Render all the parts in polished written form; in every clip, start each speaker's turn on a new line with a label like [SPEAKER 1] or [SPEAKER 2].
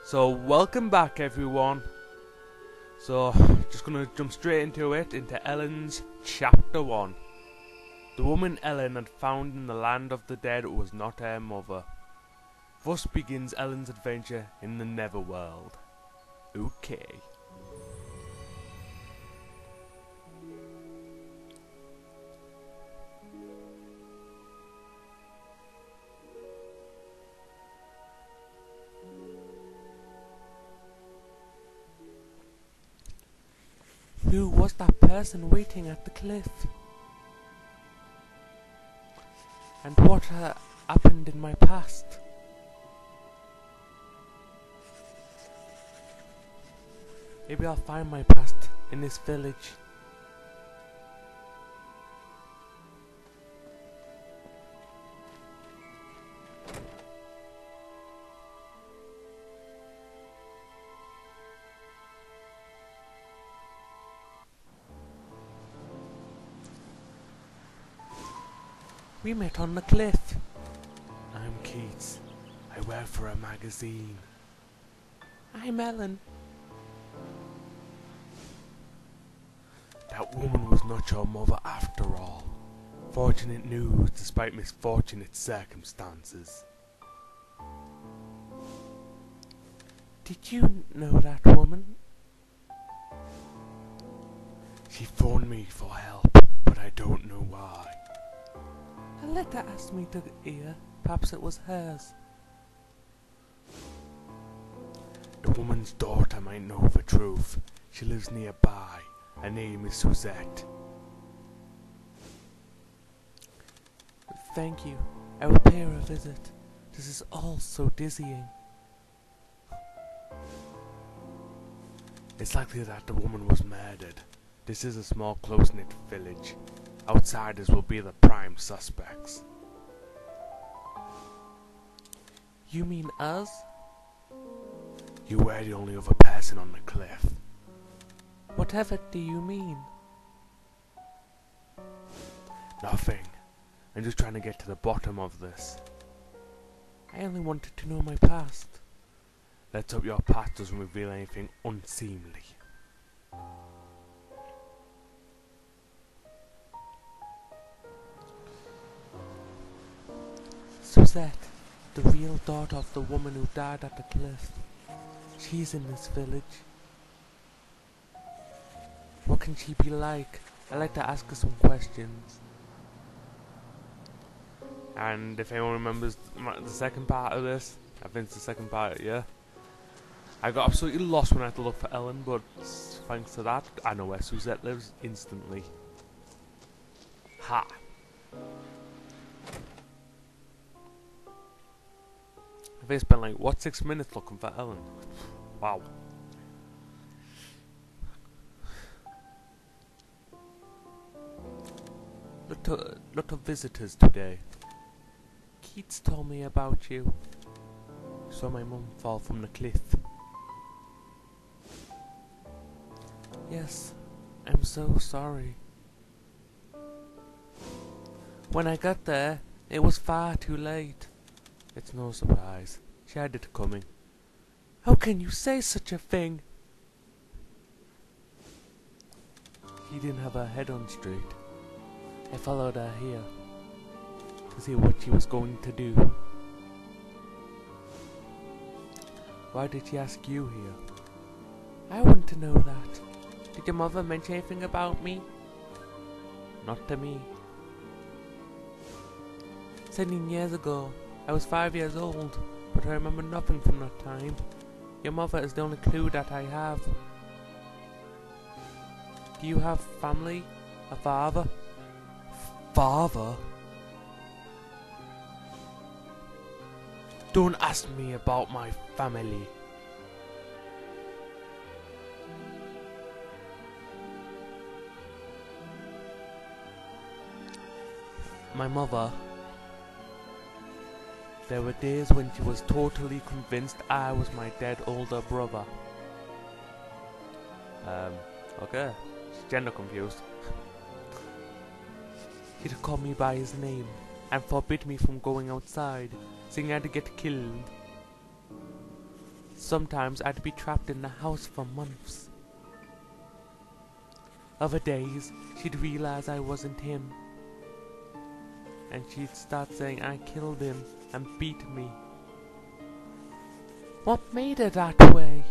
[SPEAKER 1] So welcome back everyone. So just gonna jump straight into Ellen's chapter 1. The woman Ellen had found in the land of the dead was not her mother. Thus begins Ellen's adventure in the Netherworld. Okay. Who was that person waiting at the cliff? And what happened in my past? Maybe I'll find my past in this village. We met on the cliff. I'm Keats. I work for a magazine. I'm Ellen. That woman was not your mother after all. Fortunate news despite misfortunate circumstances. Did you know that woman? She phoned me for help, but I don't know why. A letter asked me to hear. Perhaps it was hers. The woman's daughter might know the truth. She lives nearby. Her name is Suzette. Thank you. I will pay her a visit. This is all so dizzying. It's likely that the woman was murdered. This is a small, close-knit village. Outsiders will be the prime suspects. You mean us? You were the only other person on the cliff. Whatever do you mean? Nothing. I'm just trying to get to the bottom of this. I only wanted to know my past. Let's hope your past doesn't reveal anything unseemly. Suzette, the real daughter of the woman who died at the cliff. She's in this village. What can she be like? I'd like to ask her some questions. And if anyone remembers the second part of this, I think it's the second part, yeah. I got absolutely lost when I had to look for Ellen, but thanks to that, I know where Suzette lives instantly. Ha! I think I spent like, 6 minutes looking for Ellen? Wow. Lot of visitors today. Keats told me about you. Saw my mum fall from the cliff. Yes, I'm so sorry. When I got there, it was far too late. It's no surprise. She had it coming. How can you say such a thing? She didn't have her head on straight. I followed her here to see what she was going to do. Why did she ask you here? I want to know that. Did your mother mention anything about me? Not to me. 17 years ago, I was 5 years old, but I remember nothing from that time. Your mother is the only clue that I have. Do you have family? A father? Father? Don't ask me about my family. My mother. There were days when she was totally convinced I was my dead older brother. Okay. She's gender confused. He'd call me by his name and forbid me from going outside, saying I'd get killed. Sometimes I'd be trapped in the house for months. Other days, she'd realize I wasn't him. And she'd start saying I killed him and beat me. What made her that way?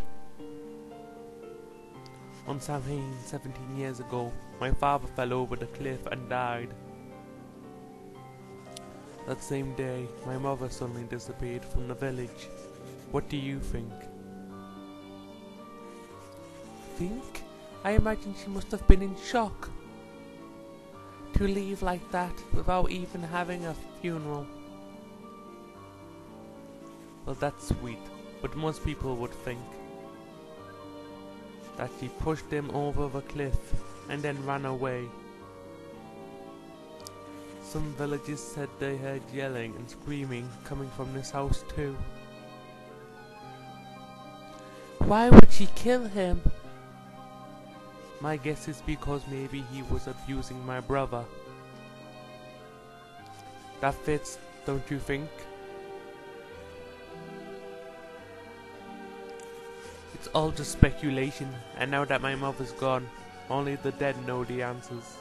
[SPEAKER 1] On Samhain, 17 years ago, my father fell over the cliff and died. That same day, my mother suddenly disappeared from the village. What do you think? Think? I imagine she must have been in shock. To leave like that without even having a funeral. Well, that's sweet, but most people would think that she pushed him over the cliff and then ran away. Some villagers said they heard yelling and screaming coming from this house too. Why would she kill him? My guess is because maybe he was abusing my brother. That fits, don't you think? It's all just speculation, and now that my mother's gone, only the dead know the answers.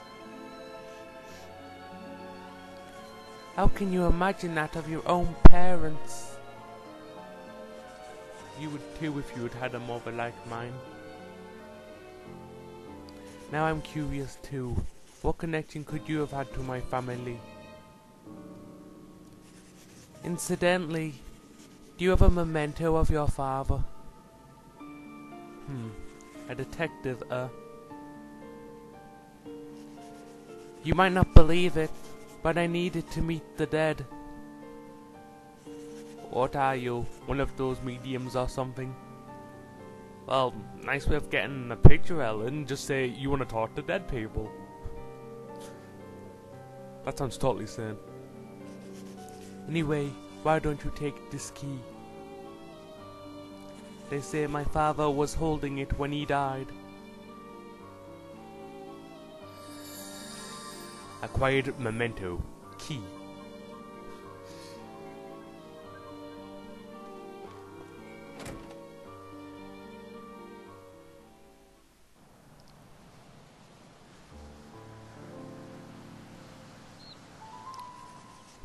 [SPEAKER 1] How can you imagine that of your own parents? You would too if you had had a mother like mine. Now I'm curious too. What connection could you have had to my family? Incidentally, do you have a memento of your father? A detective, You might not believe it, but I needed to meet the dead. What are you, one of those mediums or something? Well, nice way of getting a picture, Ellen. Just say you want to talk to dead people. That sounds totally sane. Anyway, why don't you take this key? They say my father was holding it when he died. Acquired memento. Key.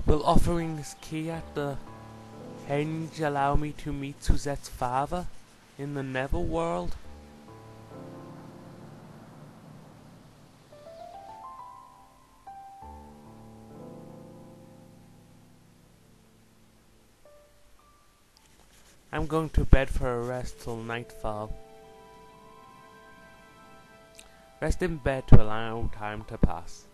[SPEAKER 1] Will offering this key at the henge allow me to meet Suzette's father in the Netherworld? I'm going to bed for a rest till nightfall. Rest in bed to allow time to pass.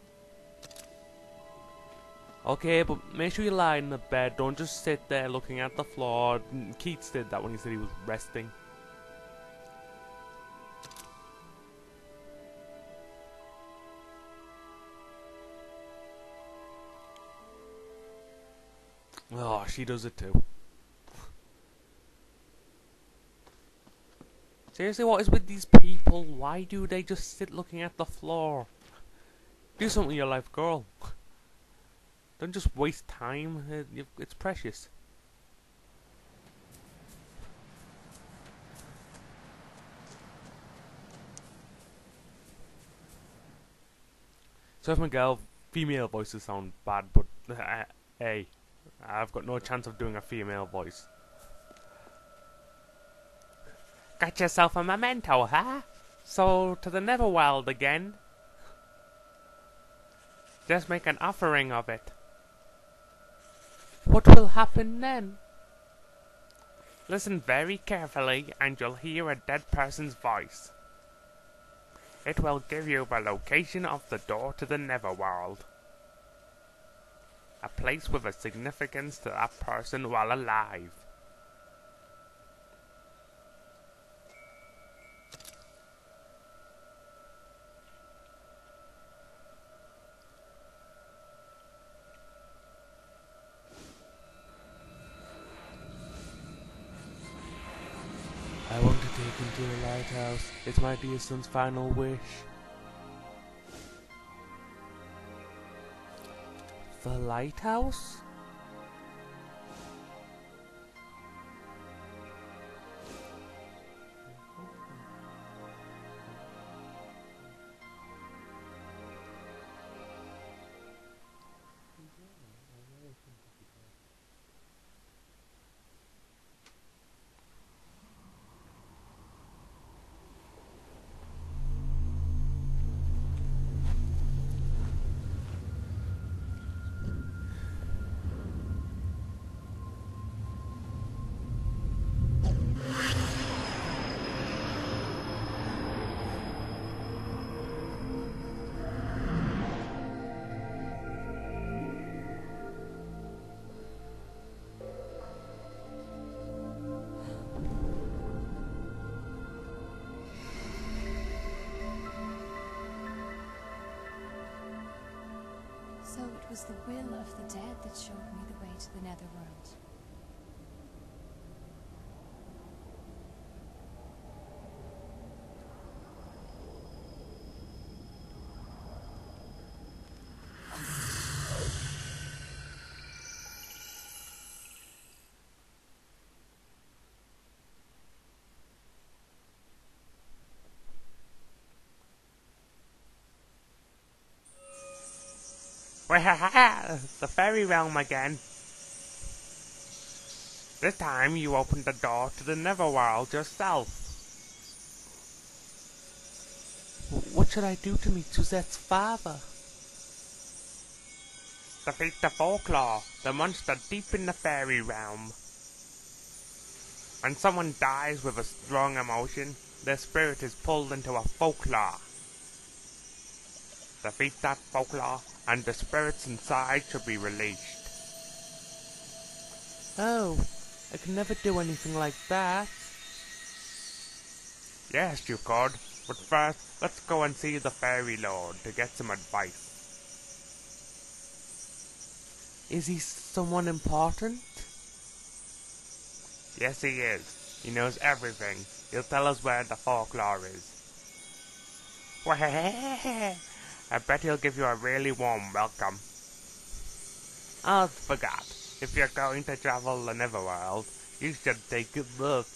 [SPEAKER 1] Okay, but make sure you lie in the bed, don't just sit there looking at the floor. Keats did that when he said he was resting. Oh, she does it too. Seriously, what is with these people? Why do they just sit looking at the floor? Do something with your life, girl. Don't just waste time. It's precious. So if my girl, female voices sound bad, but hey, I've got no chance of doing a female voice. Got yourself a memento, huh? So, to the Netherworld again? Just make an offering of it. What will happen then? Listen very carefully and you'll hear a dead person's voice. It will give you the location of the door to the Netherworld. A place with a significance to that person while alive. I want to take him to the lighthouse. It's my dear son's final wish. The lighthouse?
[SPEAKER 2] was the will of the dead that showed me the way to the netherworld.
[SPEAKER 1] The fairy realm again. This time you opened the door to the netherworld yourself. What should I do to meet Suzette's father? Defeat the Folklore, the monster deep in the fairy realm. When someone dies with a strong emotion, their spirit is pulled into a folklore. Defeat that folklore, and the spirits inside should be released. Oh, I could never do anything like that. Yes, you could, but first, let's go and see the Fairy Lord to get some advice. Is he someone important? Yes, he is. He knows everything. He'll tell us where the folklore is. I bet he'll give you a really warm welcome. I forgot. If you're going to travel the netherworld, you should take a look.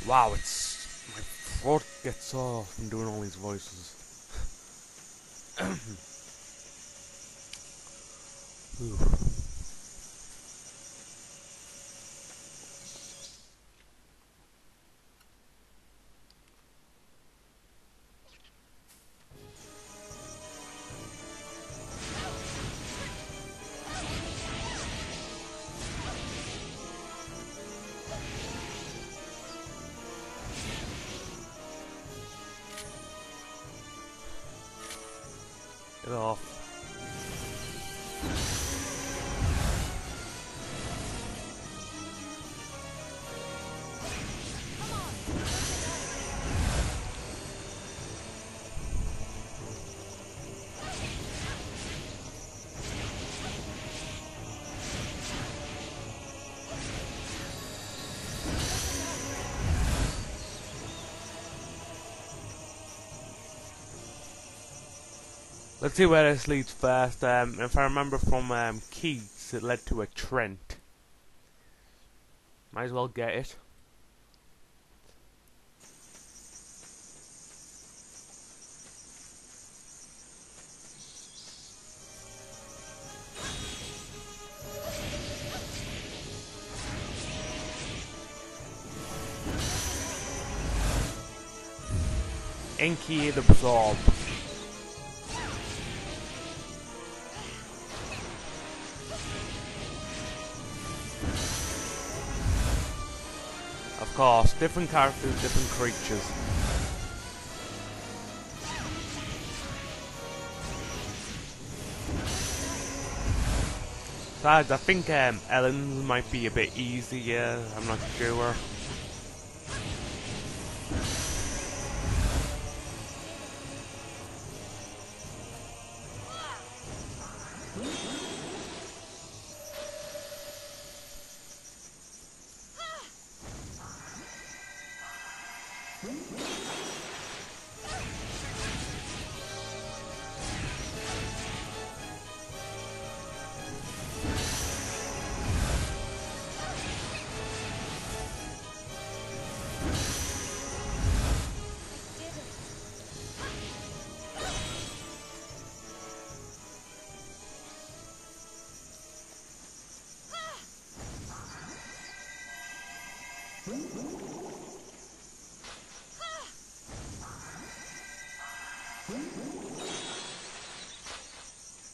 [SPEAKER 1] Wow, my throat gets sore from doing all these voices. Get off. Let's see where this leads first. If I remember from Keats, it led to a Trent. Might as well get it. Inky the Absorb. Of course, different characters, different creatures. Besides, I think Ellen's might be a bit easier, I'm not sure.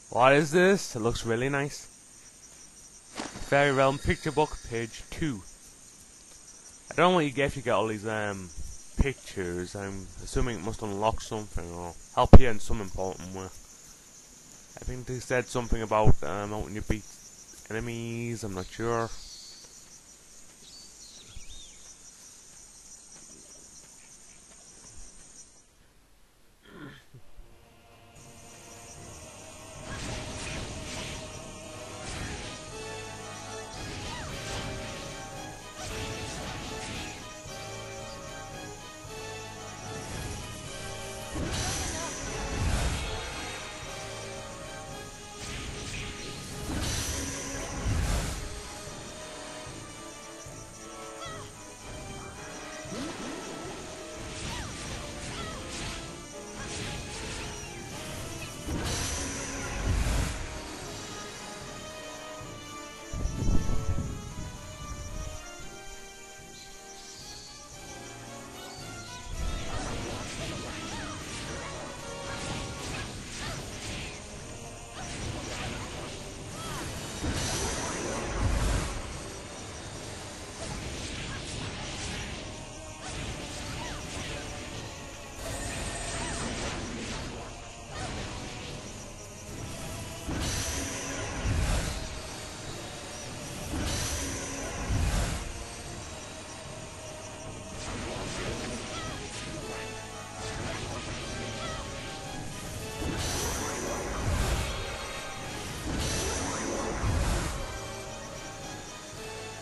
[SPEAKER 1] What is this? It looks really nice. Fairy Realm Picture Book, page 2. I don't know what you get if you get all these pictures. I'm assuming it must unlock something or help you in some important way. I think they said something about helping you beat enemies, I'm not sure.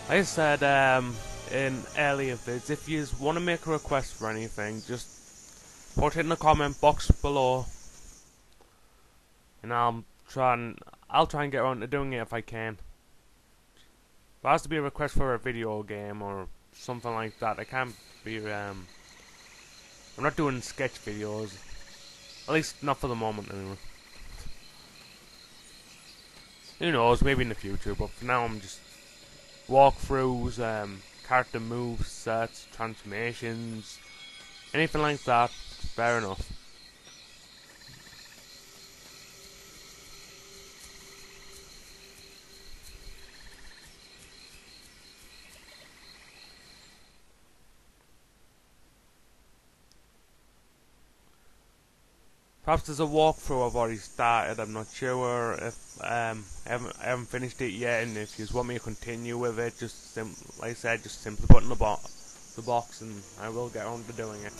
[SPEAKER 1] Like I said in earlier vids, if you want to make a request for anything, just put it in the comment box below, and I'll try and get around to doing it if I can. If it has to be a request for a video game or something like that, it can't be. I'm not doing sketch videos, at least not for the moment anyway. Who knows, maybe in the future, but for now I'm just walkthroughs, character moves, sets, transformations, anything like that, fair enough. Perhaps there's a walkthrough I've already started. I'm not sure if I haven't finished it yet, and if you just want me to continue with it, just like I said, just simply put in the box, and I will get on to doing it.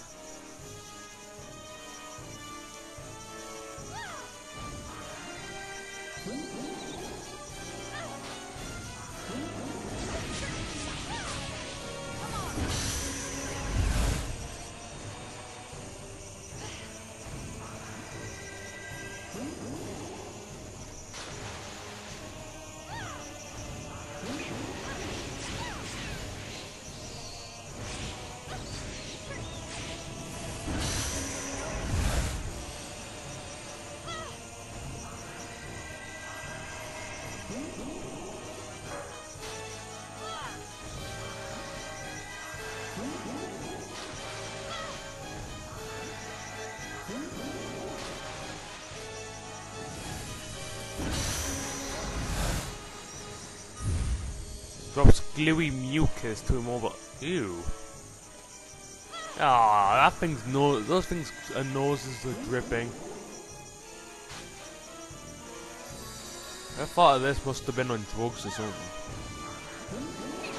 [SPEAKER 1] Drops gluey mucus to him over. Ew. Ah, that thing's those things' noses are dripping. I thought this must have been on drugs or something.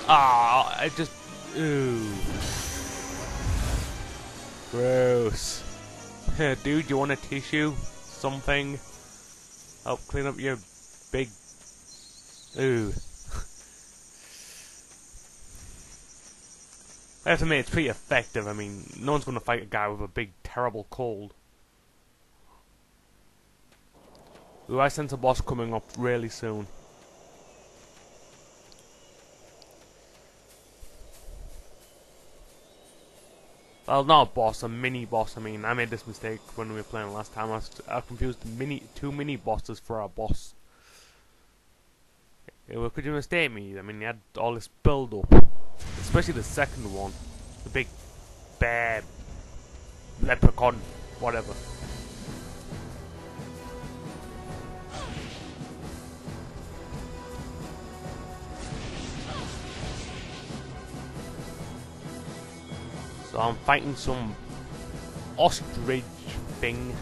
[SPEAKER 1] Ah, I just. Ew. Gross. Dude, you want a tissue? Something? Help clean up your big. Ew. I have to admit, it's pretty effective. I mean, no one's going to fight a guy with a big, terrible cold. Ooh, I sense a boss coming up really soon. Well, not a boss, a mini boss. I mean, I made this mistake when we were playing last time. I confused two mini bosses for a boss. Could you mistake me? I mean, you had all this build up. Especially the second one. The big bear leprechaun whatever. So I'm fighting some ostrich thing.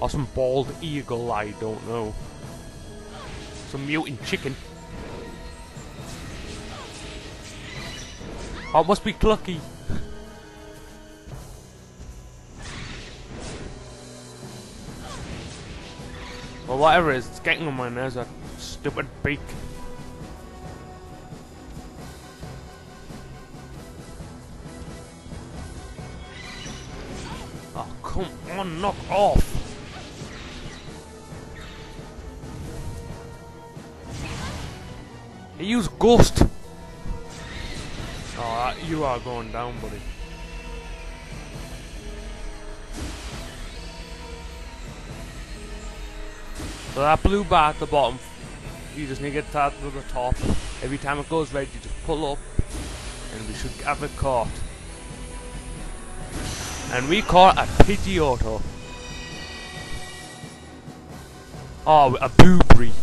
[SPEAKER 1] Or some bald eagle, I don't know. Some mutant chicken. Oh, it must be Clucky. Well, whatever it is, it's getting on my nerves, that stupid beak. Oh, come on, knock off. He used Ghost. Oh, you are going down, buddy. So that blue bar at the bottom, you just need to get that to the top. Every time it goes red, you just pull up, and we should have it caught. And we caught a Pidgeotto. Oh, a Boobry.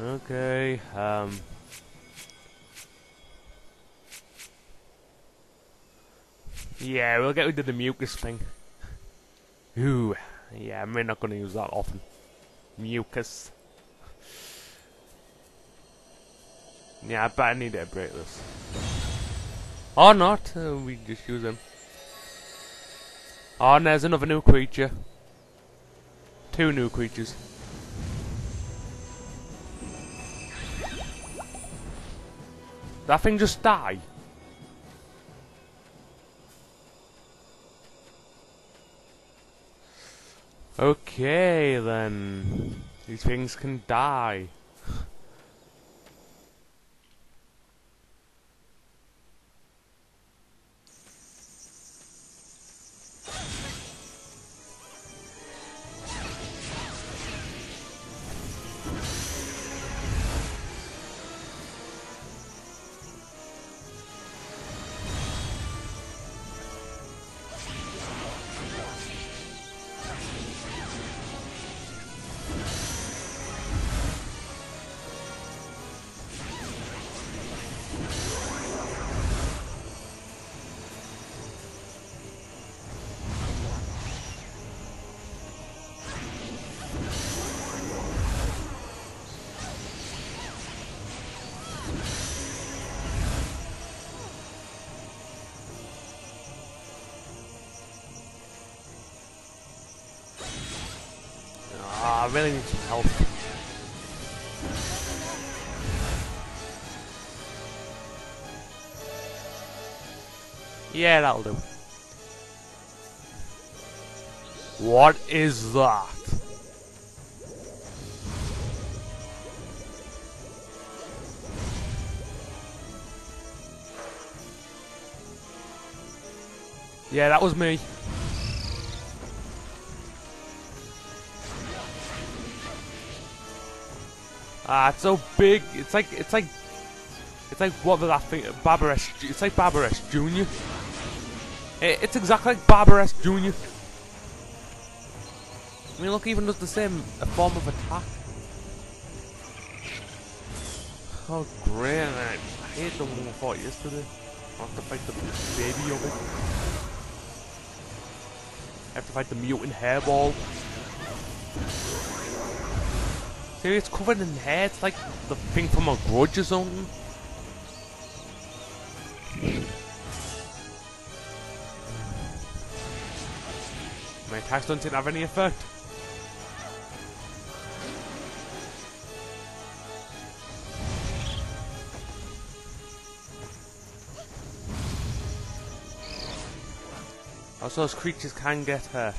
[SPEAKER 1] Okay, yeah, we'll get rid of the mucus thing. Ooh, yeah, I'm not gonna use that often. Mucus. Yeah, I bet I need to break this. Or not, we just use him. Oh, and there's another new creature. 2 new creatures. That thing just die? Okay then. These things can die. I really need some help. Yeah, that'll do. What is that? Yeah, that was me. Ah, it's so big. It's like what was that thing? Barbarous. It's like Barbarous Jr. It's exactly like Barbarous Jr. I mean, look, even does the same form of attack. Oh, great! I hate the one we fought yesterday. I have to fight the baby of it. I have to fight the mutant hairball. See, it's covered in hair. It's like the thing from a Grudge or something. My attacks don't seem to have any effect. Also, those creatures can get hurt.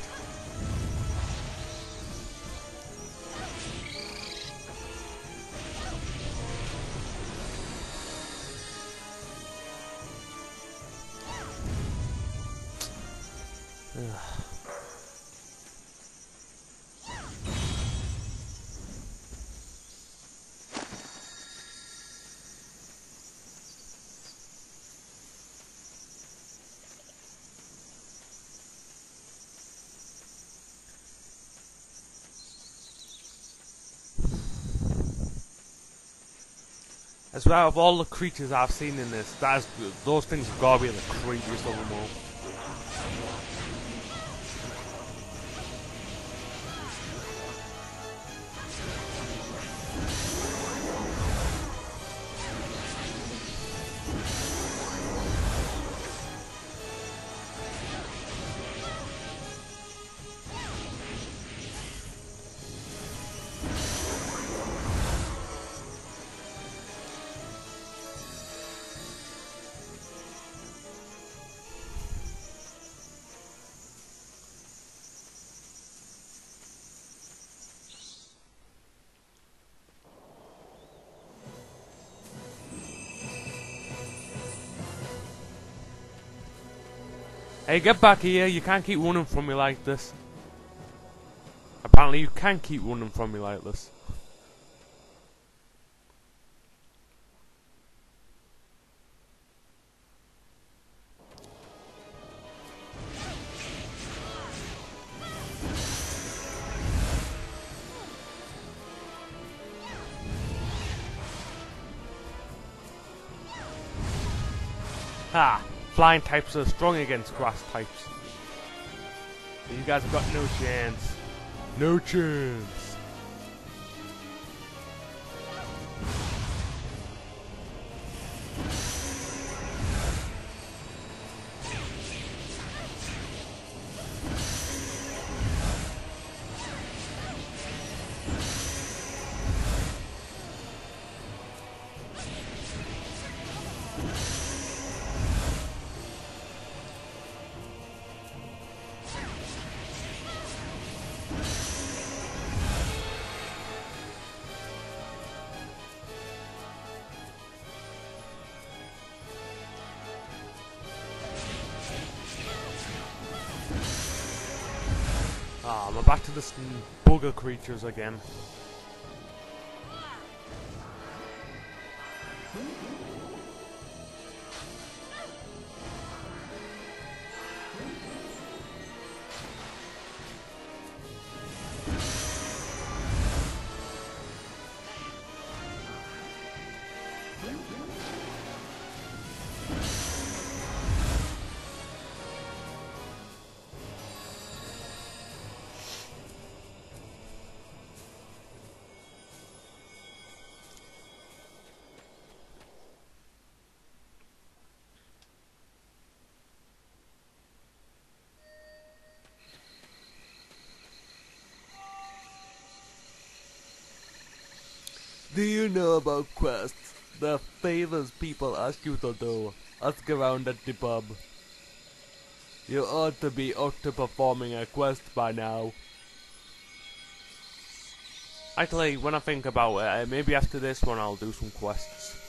[SPEAKER 1] As well, of all the creatures I've seen in this, those things have got to be the creepiest of them all. Hey, get back here, you can't keep running from me like this. Apparently you can keep running from me like this. Ha! Flying types are strong against grass types. So you guys have got no chance. No chance. Ah, I'm back to the bugger creatures again. Do you know about quests? The favors people ask you to do. Ask around at the pub. You ought to be up to performing a quest by now. Actually, when I think about it, maybe after this one I'll do some quests.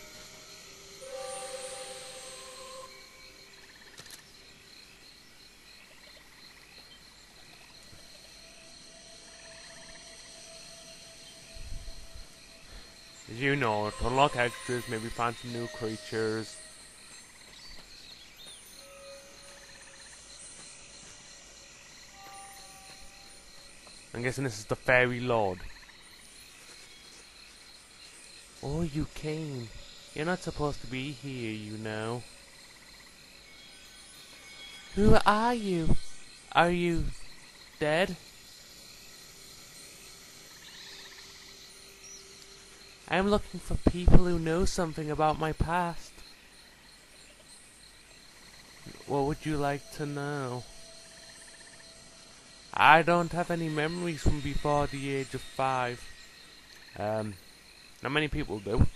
[SPEAKER 1] As you know, to unlock extras, maybe find some new creatures. I'm guessing this is the Fairy Lord. Oh, you came. You're not supposed to be here, you know. Who are you? Are you dead? I'm looking for people who know something about my past. What would you like to know? I don't have any memories from before the age of 5. Not many people do.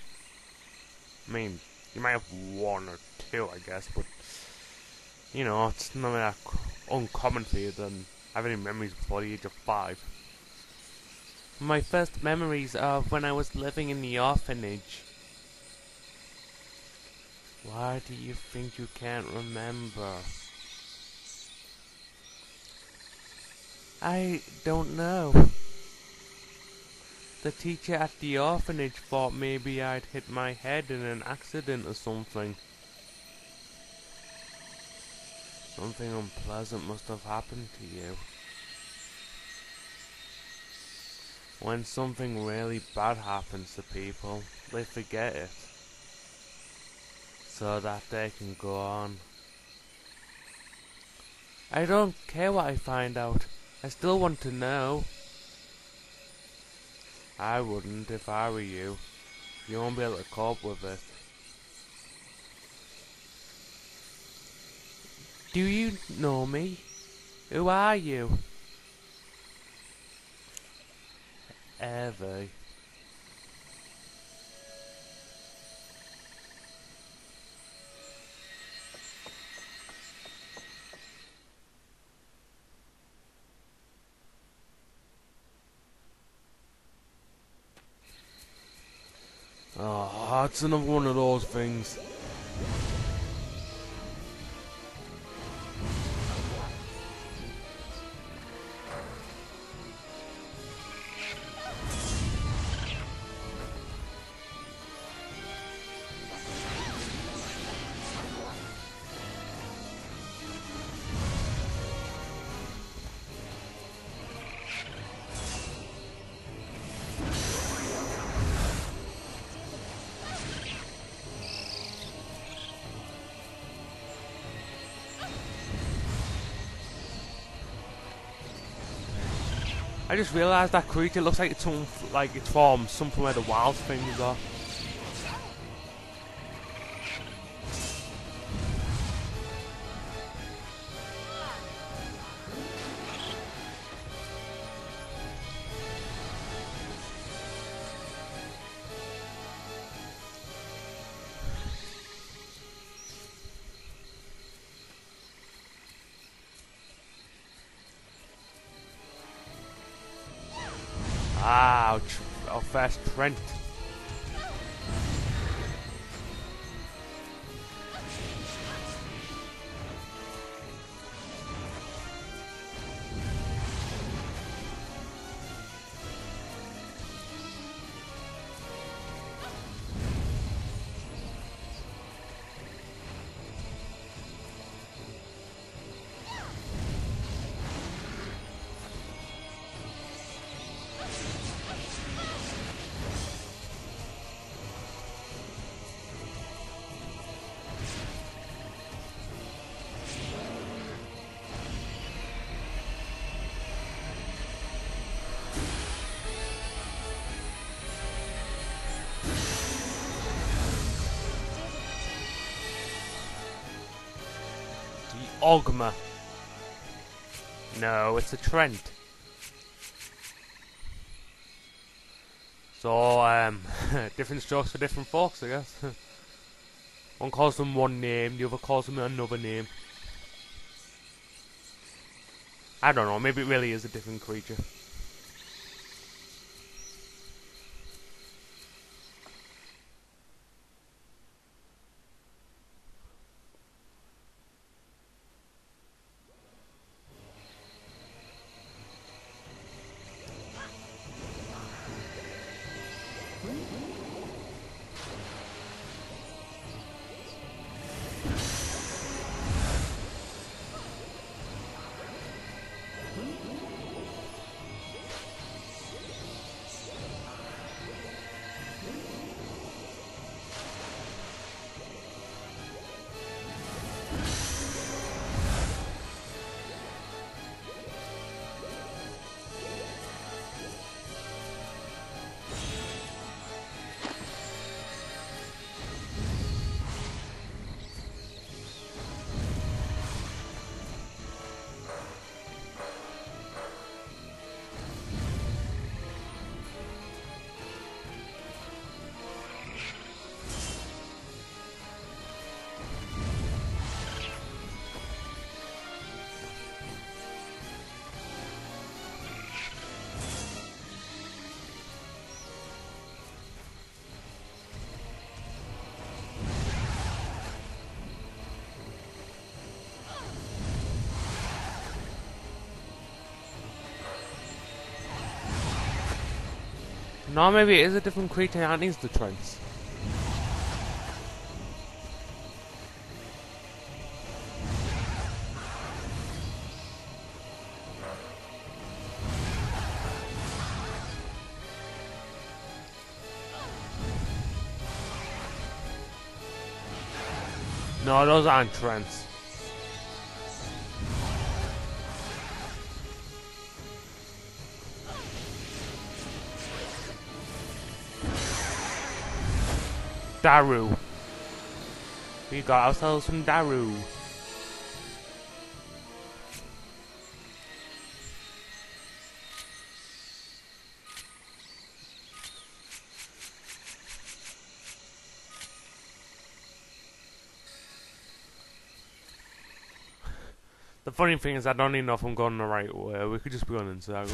[SPEAKER 1] I mean, you might have 1 or 2, I guess, but you know, it's not that uncommon for you to have any memories before the age of 5. My first memories are when I was living in the orphanage. Why do you think you can't remember? I don't know. The teacher at the orphanage thought maybe I'd hit my head in an accident or something. Something unpleasant must have happened to you. When something really bad happens to people, they forget it, so that they can go on. I don't care what I find out. I still want to know. I wouldn't if I were you. You won't be able to cope with it. Do you know me? Who are you? Evie. Oh, it's another one of those things. I just realised that creature looks like it's from something where the wild things are. Ouch. Our first Trent. Ogma. No, it's a Trent. So, different strokes for different folks, I guess. One calls them one name, the other calls them another name. I don't know, maybe it really is a different creature. No, maybe it is a different creature that needs the Trents. No, those aren't Trents. Daru. We got ourselves some Daru. The funny thing is I don't even know if I'm going the right way. We could just be going in circles.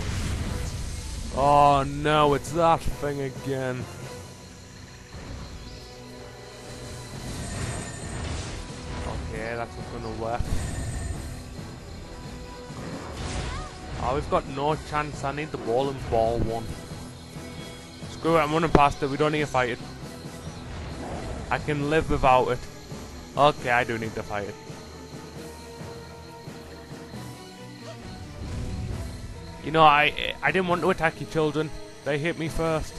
[SPEAKER 1] Oh no, it's that thing again. Okay, that's not gonna work. Oh, we've got no chance. I need the ball and ball one. Screw it, I'm running past it. We don't need to fight it. I can live without it. Okay, I do need to fight it. You know, I didn't want to attack you children. They hit me first.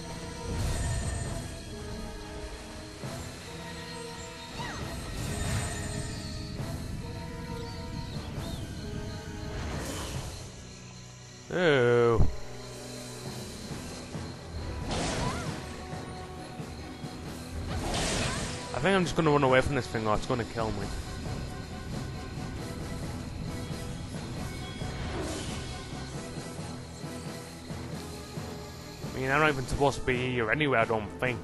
[SPEAKER 1] Oh. I think I'm just going to run away from this thing or it's going to kill me. I mean, I'm not even supposed to be here anyway, I don't think.